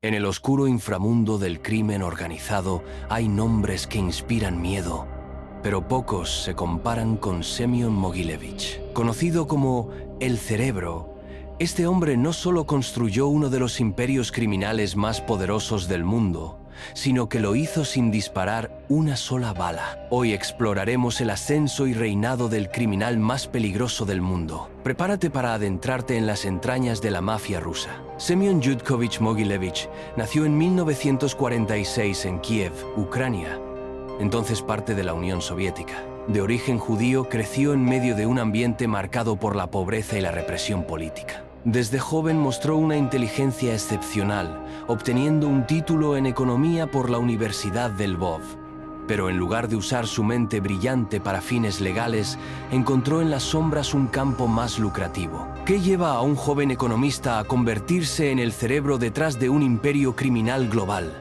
En el oscuro inframundo del crimen organizado hay nombres que inspiran miedo, pero pocos se comparan con Semyon Mogilevich. Conocido como El Cerebro, este hombre no solo construyó uno de los imperios criminales más poderosos del mundo, sino que lo hizo sin disparar una sola bala. Hoy exploraremos el ascenso y reinado del criminal más peligroso del mundo. Prepárate para adentrarte en las entrañas de la mafia rusa. Semyon Yudkovich Mogilevich nació en 1946 en Kiev, Ucrania, entonces parte de la Unión Soviética. De origen judío, creció en medio de un ambiente marcado por la pobreza y la represión política. Desde joven mostró una inteligencia excepcional, obteniendo un título en economía por la Universidad de Lvov. Pero en lugar de usar su mente brillante para fines legales, encontró en las sombras un campo más lucrativo. ¿Qué lleva a un joven economista a convertirse en el cerebro detrás de un imperio criminal global?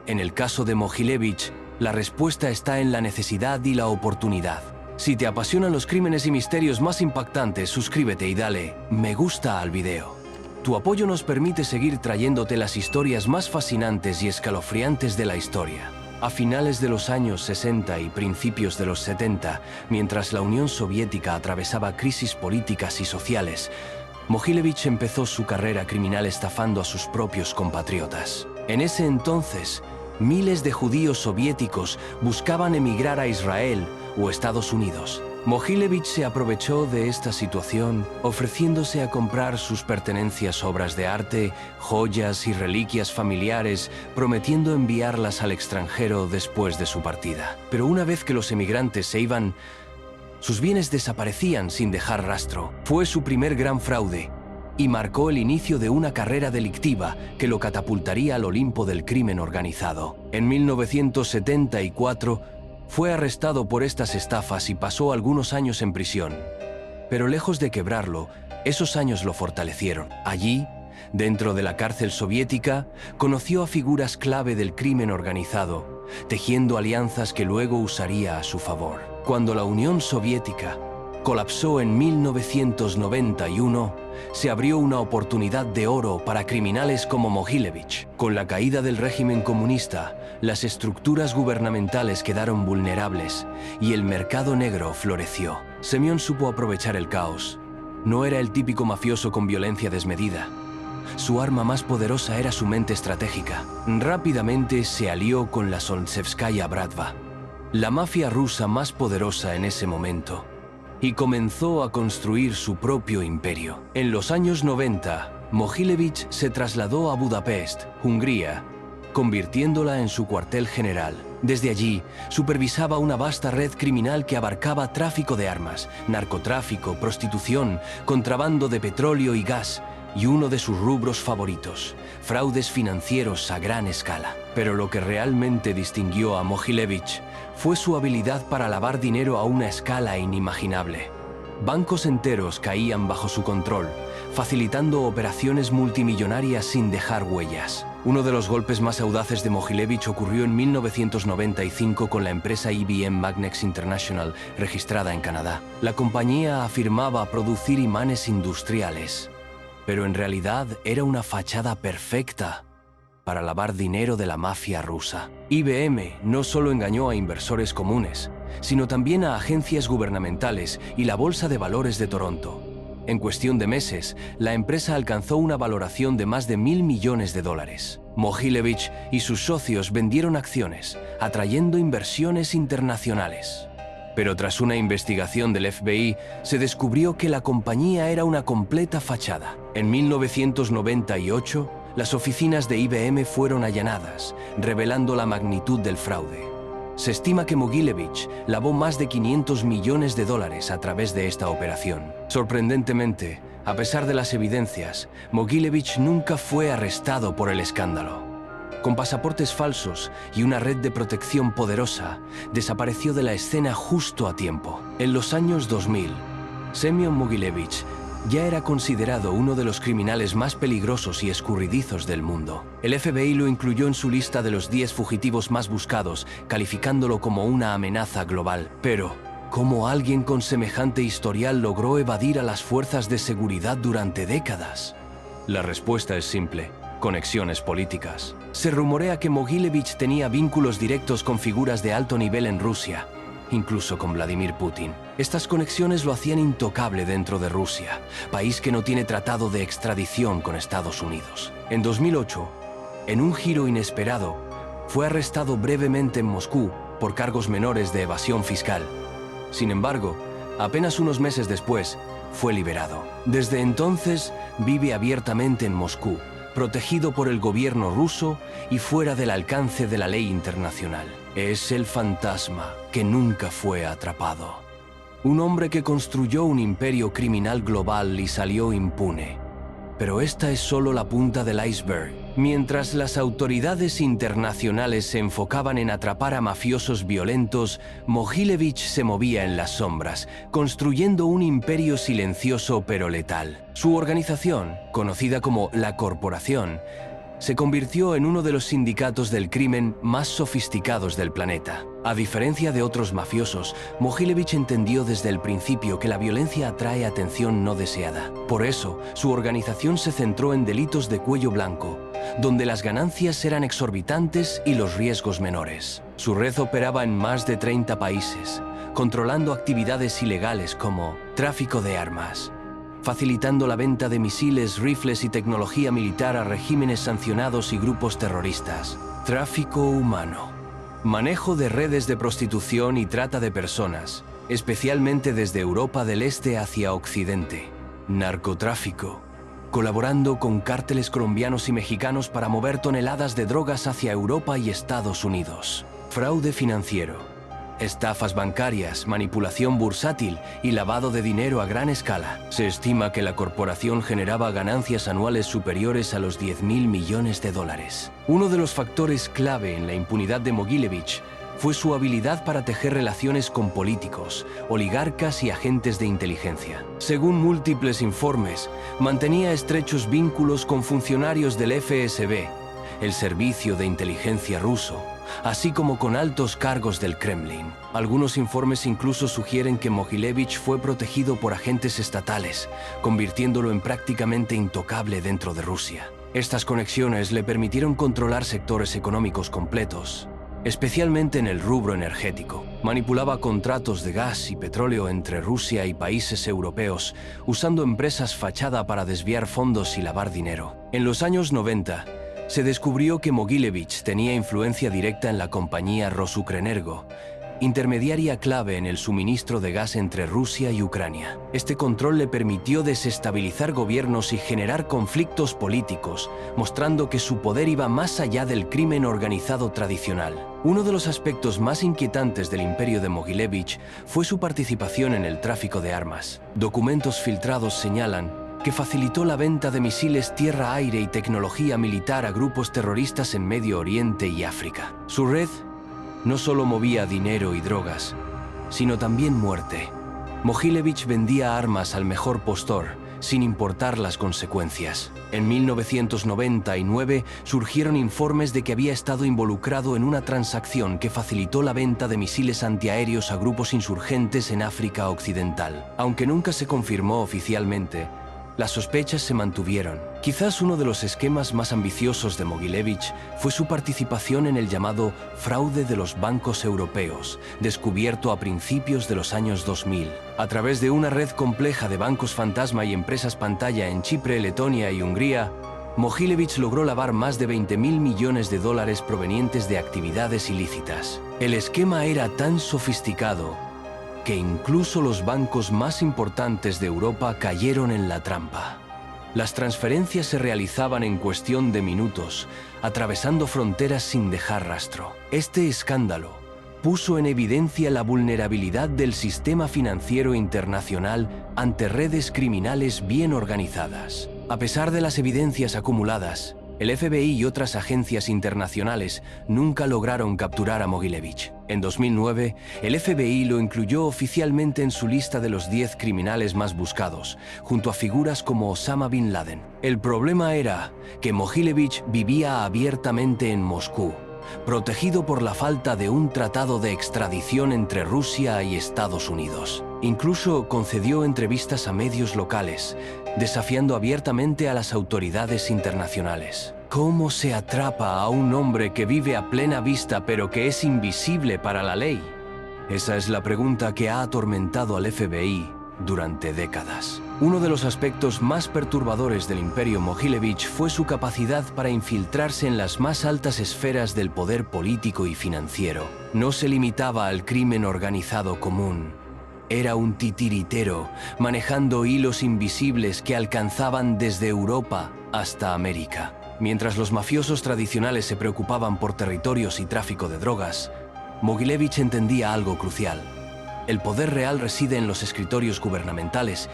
En el caso de Mogilevich, la respuesta está en la necesidad y la oportunidad. Si te apasionan los crímenes y misterios más impactantes, suscríbete y dale me gusta al video. Tu apoyo nos permite seguir trayéndote las historias más fascinantes y escalofriantes de la historia. A finales de los años 60 y principios de los 70, mientras la Unión Soviética atravesaba crisis políticas y sociales, Mogilevich empezó su carrera criminal estafando a sus propios compatriotas. En ese entonces, miles de judíos soviéticos buscaban emigrar a Israel o Estados Unidos. Mogilevich se aprovechó de esta situación, ofreciéndose a comprar sus pertenencias, obras de arte, joyas y reliquias familiares, prometiendo enviarlas al extranjero después de su partida. Pero una vez que los emigrantes se iban, sus bienes desaparecían sin dejar rastro. Fue su primer gran fraude y marcó el inicio de una carrera delictiva que lo catapultaría al Olimpo del crimen organizado. En 1974, fue arrestado por estas estafas y pasó algunos años en prisión. Pero lejos de quebrarlo, esos años lo fortalecieron. Allí, dentro de la cárcel soviética, conoció a figuras clave del crimen organizado, tejiendo alianzas que luego usaría a su favor. Cuando la Unión Soviética colapsó en 1991, se abrió una oportunidad de oro para criminales como Mogilevich. Con la caída del régimen comunista, las estructuras gubernamentales quedaron vulnerables y el mercado negro floreció. Semyon supo aprovechar el caos. No era el típico mafioso con violencia desmedida. Su arma más poderosa era su mente estratégica. Rápidamente se alió con la Solntsevskaya Bratva, la mafia rusa más poderosa en ese momento, y comenzó a construir su propio imperio. En los años 90, Mogilevich se trasladó a Budapest, Hungría, convirtiéndola en su cuartel general. Desde allí, supervisaba una vasta red criminal que abarcaba tráfico de armas, narcotráfico, prostitución, contrabando de petróleo y gas, y uno de sus rubros favoritos, fraudes financieros a gran escala. Pero lo que realmente distinguió a Mogilevich fue su habilidad para lavar dinero a una escala inimaginable. Bancos enteros caían bajo su control, facilitando operaciones multimillonarias sin dejar huellas. Uno de los golpes más audaces de Mogilevich ocurrió en 1995 con la empresa IBM Magnex International, registrada en Canadá. La compañía afirmaba producir imanes industriales, pero en realidad era una fachada perfecta para lavar dinero de la mafia rusa. IBM no solo engañó a inversores comunes, sino también a agencias gubernamentales y la Bolsa de Valores de Toronto. En cuestión de meses, la empresa alcanzó una valoración de más de $1.000 millones. Mogilevich y sus socios vendieron acciones, atrayendo inversiones internacionales. Pero tras una investigación del FBI, se descubrió que la compañía era una completa fachada. En 1998, las oficinas de IBM fueron allanadas, revelando la magnitud del fraude. Se estima que Mogilevich lavó más de $500 millones a través de esta operación. Sorprendentemente, a pesar de las evidencias, Mogilevich nunca fue arrestado por el escándalo. Con pasaportes falsos y una red de protección poderosa, desapareció de la escena justo a tiempo. En los años 2000, Semyon Mogilevich ya era considerado uno de los criminales más peligrosos y escurridizos del mundo. El FBI lo incluyó en su lista de los 10 fugitivos más buscados, calificándolo como una amenaza global. Pero, ¿cómo alguien con semejante historial logró evadir a las fuerzas de seguridad durante décadas? La respuesta es simple: Conexiones políticas. Se rumorea que Mogilevich tenía vínculos directos con figuras de alto nivel en Rusia, incluso con Vladimir Putin. Estas conexiones lo hacían intocable dentro de Rusia, país que no tiene tratado de extradición con Estados Unidos. En 2008, en un giro inesperado, fue arrestado brevemente en Moscú por cargos menores de evasión fiscal. Sin embargo, apenas unos meses después, fue liberado. Desde entonces, vive abiertamente en Moscú, protegido por el gobierno ruso y fuera del alcance de la ley internacional. Es el fantasma que nunca fue atrapado. Un hombre que construyó un imperio criminal global y salió impune. Pero esta es solo la punta del iceberg. Mientras las autoridades internacionales se enfocaban en atrapar a mafiosos violentos, Mogilevich se movía en las sombras, construyendo un imperio silencioso pero letal. Su organización, conocida como la Corporación, se convirtió en uno de los sindicatos del crimen más sofisticados del planeta. A diferencia de otros mafiosos, Mogilevich entendió desde el principio que la violencia atrae atención no deseada. Por eso, su organización se centró en delitos de cuello blanco, donde las ganancias eran exorbitantes y los riesgos menores. Su red operaba en más de 30 países, controlando actividades ilegales como tráfico de armas, facilitando la venta de misiles, rifles y tecnología militar a regímenes sancionados y grupos terroristas, tráfico humano, manejo de redes de prostitución y trata de personas, especialmente desde Europa del Este hacia Occidente, narcotráfico, colaborando con cárteles colombianos y mexicanos para mover toneladas de drogas hacia Europa y Estados Unidos, fraude financiero, estafas bancarias, manipulación bursátil y lavado de dinero a gran escala. Se estima que la corporación generaba ganancias anuales superiores a los 10.000 millones de dólares. Uno de los factores clave en la impunidad de Mogilevich fue su habilidad para tejer relaciones con políticos, oligarcas y agentes de inteligencia. Según múltiples informes, mantenía estrechos vínculos con funcionarios del FSB, el servicio de inteligencia ruso, así como con altos cargos del Kremlin. Algunos informes incluso sugieren que Mogilevich fue protegido por agentes estatales, convirtiéndolo en prácticamente intocable dentro de Rusia. Estas conexiones le permitieron controlar sectores económicos completos, especialmente en el rubro energético. Manipulaba contratos de gas y petróleo entre Rusia y países europeos, usando empresas fachada para desviar fondos y lavar dinero. En los años 90, se descubrió que Mogilevich tenía influencia directa en la compañía Rosukrenergo, intermediaria clave en el suministro de gas entre Rusia y Ucrania. Este control le permitió desestabilizar gobiernos y generar conflictos políticos, mostrando que su poder iba más allá del crimen organizado tradicional. Uno de los aspectos más inquietantes del imperio de Mogilevich fue su participación en el tráfico de armas. Documentos filtrados señalan que facilitó la venta de misiles tierra-aire y tecnología militar a grupos terroristas en Medio Oriente y África. Su red no solo movía dinero y drogas, sino también muerte. Mogilevich vendía armas al mejor postor, sin importar las consecuencias. En 1999 surgieron informes de que había estado involucrado en una transacción que facilitó la venta de misiles antiaéreos a grupos insurgentes en África Occidental. Aunque nunca se confirmó oficialmente, las sospechas se mantuvieron. Quizás uno de los esquemas más ambiciosos de Mogilevich fue su participación en el llamado fraude de los bancos europeos, descubierto a principios de los años 2000. A través de una red compleja de bancos fantasma y empresas pantalla en Chipre, Letonia y Hungría, Mogilevich logró lavar más de 20.000 millones de dólares provenientes de actividades ilícitas. El esquema era tan sofisticado que incluso los bancos más importantes de Europa cayeron en la trampa. Las transferencias se realizaban en cuestión de minutos, atravesando fronteras sin dejar rastro. Este escándalo puso en evidencia la vulnerabilidad del sistema financiero internacional ante redes criminales bien organizadas. A pesar de las evidencias acumuladas, el FBI y otras agencias internacionales nunca lograron capturar a Mogilevich. En 2009, el FBI lo incluyó oficialmente en su lista de los 10 criminales más buscados, junto a figuras como Osama Bin Laden. El problema era que Mogilevich vivía abiertamente en Moscú, protegido por la falta de un tratado de extradición entre Rusia y Estados Unidos. Incluso concedió entrevistas a medios locales, desafiando abiertamente a las autoridades internacionales. ¿Cómo se atrapa a un hombre que vive a plena vista pero que es invisible para la ley? Esa es la pregunta que ha atormentado al FBI durante décadas. Uno de los aspectos más perturbadores del imperio Mogilevich fue su capacidad para infiltrarse en las más altas esferas del poder político y financiero. No se limitaba al crimen organizado común. Era un titiritero, manejando hilos invisibles que alcanzaban desde Europa hasta América. Mientras los mafiosos tradicionales se preocupaban por territorios y tráfico de drogas, Mogilevich entendía algo crucial. El poder real reside en los escritorios gubernamentales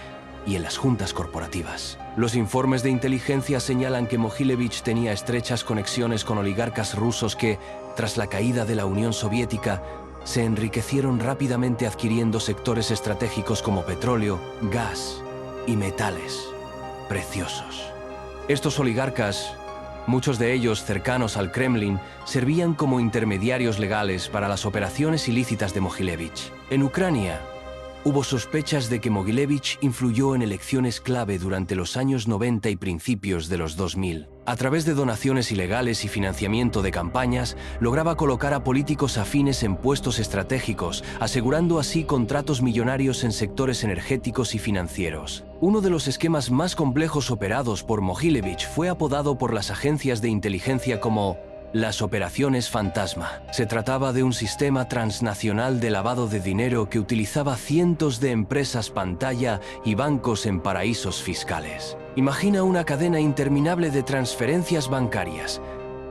y en las juntas corporativas. Los informes de inteligencia señalan que Mogilevich tenía estrechas conexiones con oligarcas rusos que, tras la caída de la Unión Soviética, se enriquecieron rápidamente adquiriendo sectores estratégicos como petróleo, gas y metales preciosos. Estos oligarcas, muchos de ellos cercanos al Kremlin, servían como intermediarios legales para las operaciones ilícitas de Mogilevich. En Ucrania, hubo sospechas de que Mogilevich influyó en elecciones clave durante los años 90 y principios de los 2000. A través de donaciones ilegales y financiamiento de campañas, lograba colocar a políticos afines en puestos estratégicos, asegurando así contratos millonarios en sectores energéticos y financieros. Uno de los esquemas más complejos operados por Mogilevich fue apodado por las agencias de inteligencia como las operaciones fantasma. Se trataba de un sistema transnacional de lavado de dinero que utilizaba cientos de empresas pantalla y bancos en paraísos fiscales. Imagina una cadena interminable de transferencias bancarias,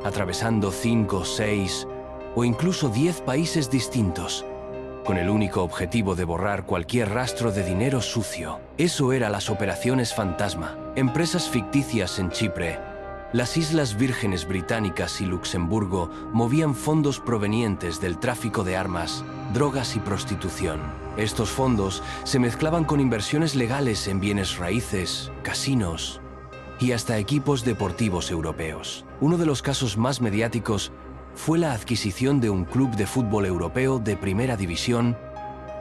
atravesando 5, 6 o incluso 10 países distintos, con el único objetivo de borrar cualquier rastro de dinero sucio. Eso eran las operaciones fantasma. Empresas ficticias en Chipre, las Islas Vírgenes Británicas y Luxemburgo movían fondos provenientes del tráfico de armas, drogas y prostitución. Estos fondos se mezclaban con inversiones legales en bienes raíces, casinos y hasta equipos deportivos europeos. Uno de los casos más mediáticos fue la adquisición de un club de fútbol europeo de primera división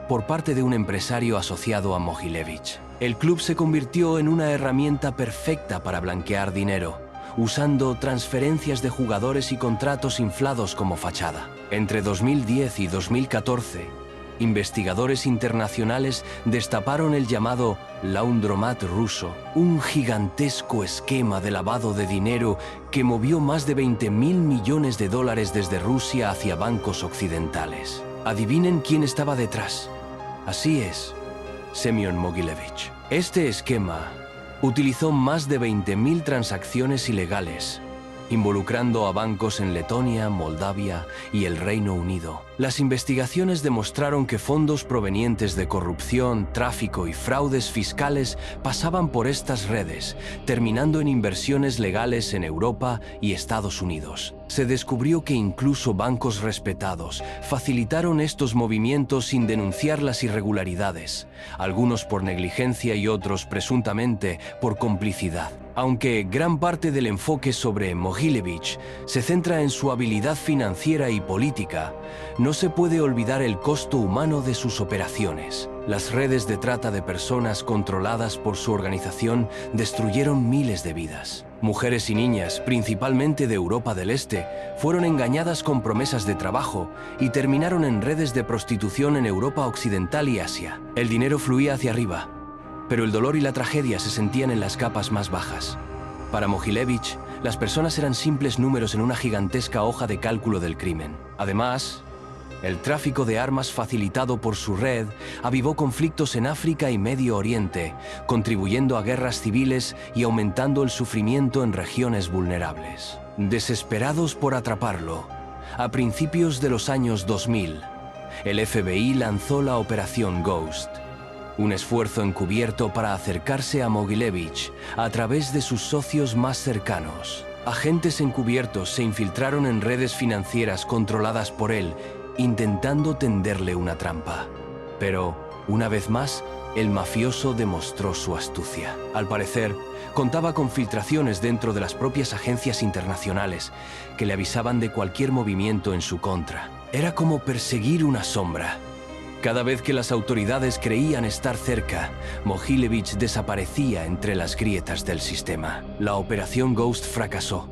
por parte de un empresario asociado a Mogilevich. El club se convirtió en una herramienta perfecta para blanquear dinero, usando transferencias de jugadores y contratos inflados como fachada. Entre 2010 y 2014, investigadores internacionales destaparon el llamado laundromat ruso, un gigantesco esquema de lavado de dinero que movió más de 20.000 millones de dólares desde Rusia hacia bancos occidentales. Adivinen quién estaba detrás. Así es, Semyon Mogilevich. Este esquema utilizó más de 20.000 transacciones ilegales, involucrando a bancos en Letonia, Moldavia y el Reino Unido. Las investigaciones demostraron que fondos provenientes de corrupción, tráfico y fraudes fiscales pasaban por estas redes, terminando en inversiones legales en Europa y Estados Unidos. Se descubrió que incluso bancos respetados facilitaron estos movimientos sin denunciar las irregularidades, algunos por negligencia y otros presuntamente por complicidad. Aunque gran parte del enfoque sobre Mogilevich se centra en su habilidad financiera y política, no se puede olvidar el costo humano de sus operaciones. Las redes de trata de personas controladas por su organización destruyeron miles de vidas. Mujeres y niñas, principalmente de Europa del Este, fueron engañadas con promesas de trabajo y terminaron en redes de prostitución en Europa Occidental y Asia. El dinero fluía hacia arriba, pero el dolor y la tragedia se sentían en las capas más bajas. Para Mogilevich, las personas eran simples números en una gigantesca hoja de cálculo del crimen. Además, el tráfico de armas facilitado por su red avivó conflictos en África y Medio Oriente, contribuyendo a guerras civiles y aumentando el sufrimiento en regiones vulnerables. Desesperados por atraparlo, a principios de los años 2000, el FBI lanzó la Operación Ghost, un esfuerzo encubierto para acercarse a Mogilevich a través de sus socios más cercanos. Agentes encubiertos se infiltraron en redes financieras controladas por él, intentando tenderle una trampa. Pero, una vez más, el mafioso demostró su astucia. Al parecer, contaba con filtraciones dentro de las propias agencias internacionales que le avisaban de cualquier movimiento en su contra. Era como perseguir una sombra. Cada vez que las autoridades creían estar cerca, Mogilevich desaparecía entre las grietas del sistema. La Operación Ghost fracasó,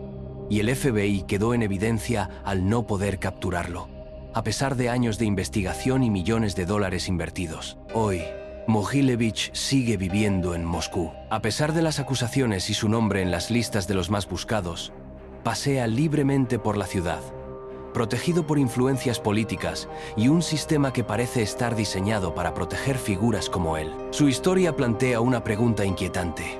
y el FBI quedó en evidencia al no poder capturarlo, a pesar de años de investigación y millones de dólares invertidos. Hoy, Mogilevich sigue viviendo en Moscú. A pesar de las acusaciones y su nombre en las listas de los más buscados, pasea libremente por la ciudad, protegido por influencias políticas y un sistema que parece estar diseñado para proteger figuras como él. Su historia plantea una pregunta inquietante.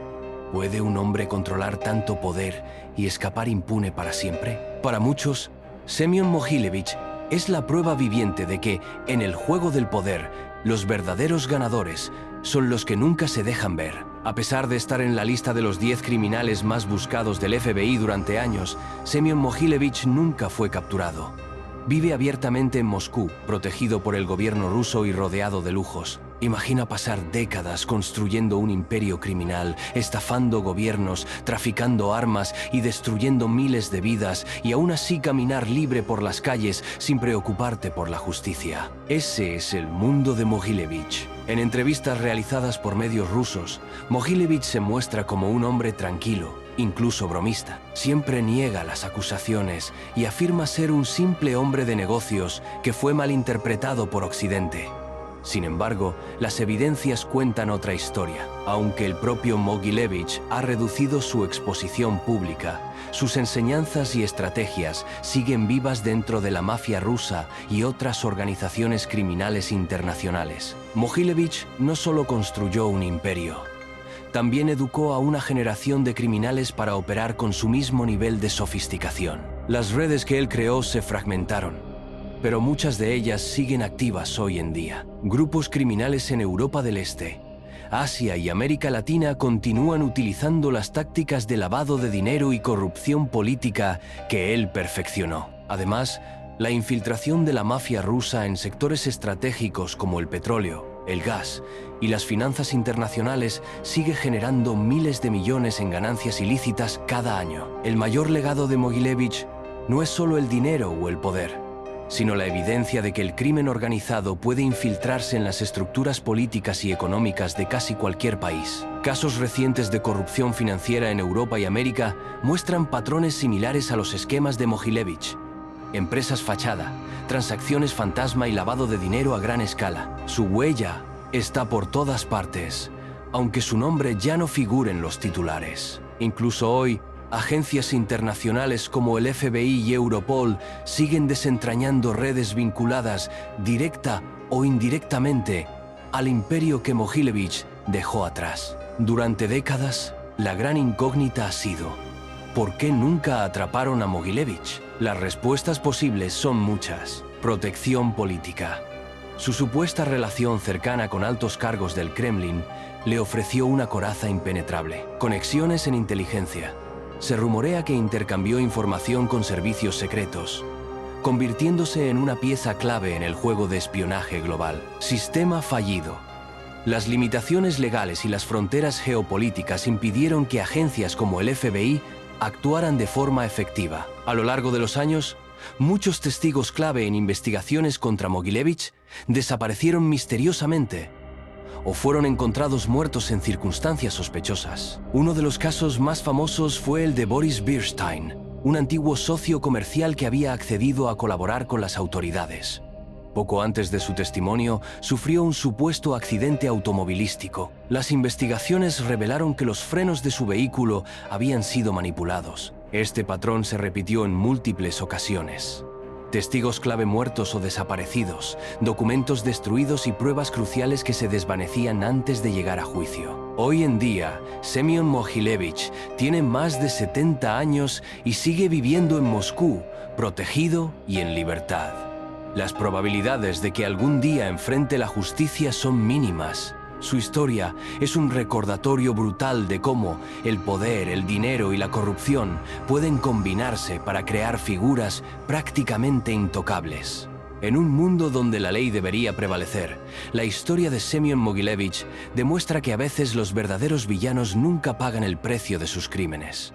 ¿Puede un hombre controlar tanto poder y escapar impune para siempre? Para muchos, Semyon Mogilevich es la prueba viviente de que, en el juego del poder, los verdaderos ganadores son los que nunca se dejan ver. A pesar de estar en la lista de los 10 criminales más buscados del FBI durante años, Semyon Mogilevich nunca fue capturado. Vive abiertamente en Moscú, protegido por el gobierno ruso y rodeado de lujos. Imagina pasar décadas construyendo un imperio criminal, estafando gobiernos, traficando armas y destruyendo miles de vidas, y aún así caminar libre por las calles sin preocuparte por la justicia. Ese es el mundo de Mogilevich. En entrevistas realizadas por medios rusos, Mogilevich se muestra como un hombre tranquilo, incluso bromista. Siempre niega las acusaciones y afirma ser un simple hombre de negocios que fue malinterpretado por Occidente. Sin embargo, las evidencias cuentan otra historia. Aunque el propio Mogilevich ha reducido su exposición pública, sus enseñanzas y estrategias siguen vivas dentro de la mafia rusa y otras organizaciones criminales internacionales. Mogilevich no solo construyó un imperio, también educó a una generación de criminales para operar con su mismo nivel de sofisticación. Las redes que él creó se fragmentaron, pero muchas de ellas siguen activas hoy en día. Grupos criminales en Europa del Este, Asia y América Latina continúan utilizando las tácticas de lavado de dinero y corrupción política que él perfeccionó. Además, la infiltración de la mafia rusa en sectores estratégicos como el petróleo, el gas y las finanzas internacionales sigue generando miles de millones en ganancias ilícitas cada año. El mayor legado de Mogilevich no es solo el dinero o el poder, sino la evidencia de que el crimen organizado puede infiltrarse en las estructuras políticas y económicas de casi cualquier país. Casos recientes de corrupción financiera en Europa y América muestran patrones similares a los esquemas de Mogilevich. Empresas fachada, transacciones fantasma y lavado de dinero a gran escala. Su huella está por todas partes, aunque su nombre ya no figure en los titulares. Incluso hoy, agencias internacionales como el FBI y Europol siguen desentrañando redes vinculadas, directa o indirectamente, al imperio que Mogilevich dejó atrás. Durante décadas, la gran incógnita ha sido: ¿por qué nunca atraparon a Mogilevich? Las respuestas posibles son muchas. Protección política. Su supuesta relación cercana con altos cargos del Kremlin le ofreció una coraza impenetrable. Conexiones en inteligencia. Se rumorea que intercambió información con servicios secretos, convirtiéndose en una pieza clave en el juego de espionaje global. Sistema fallido. Las limitaciones legales y las fronteras geopolíticas impidieron que agencias como el FBI actuaran de forma efectiva. A lo largo de los años, muchos testigos clave en investigaciones contra Mogilevich desaparecieron misteriosamente o fueron encontrados muertos en circunstancias sospechosas. Uno de los casos más famosos fue el de Boris Birstein, un antiguo socio comercial que había accedido a colaborar con las autoridades. Poco antes de su testimonio, sufrió un supuesto accidente automovilístico. Las investigaciones revelaron que los frenos de su vehículo habían sido manipulados. Este patrón se repitió en múltiples ocasiones. Testigos clave muertos o desaparecidos, documentos destruidos y pruebas cruciales que se desvanecían antes de llegar a juicio. Hoy en día, Semyon Mogilevich tiene más de 70 años y sigue viviendo en Moscú, protegido y en libertad. Las probabilidades de que algún día enfrente la justicia son mínimas. Su historia es un recordatorio brutal de cómo el poder, el dinero y la corrupción pueden combinarse para crear figuras prácticamente intocables. En un mundo donde la ley debería prevalecer, la historia de Semyon Mogilevich demuestra que a veces los verdaderos villanos nunca pagan el precio de sus crímenes.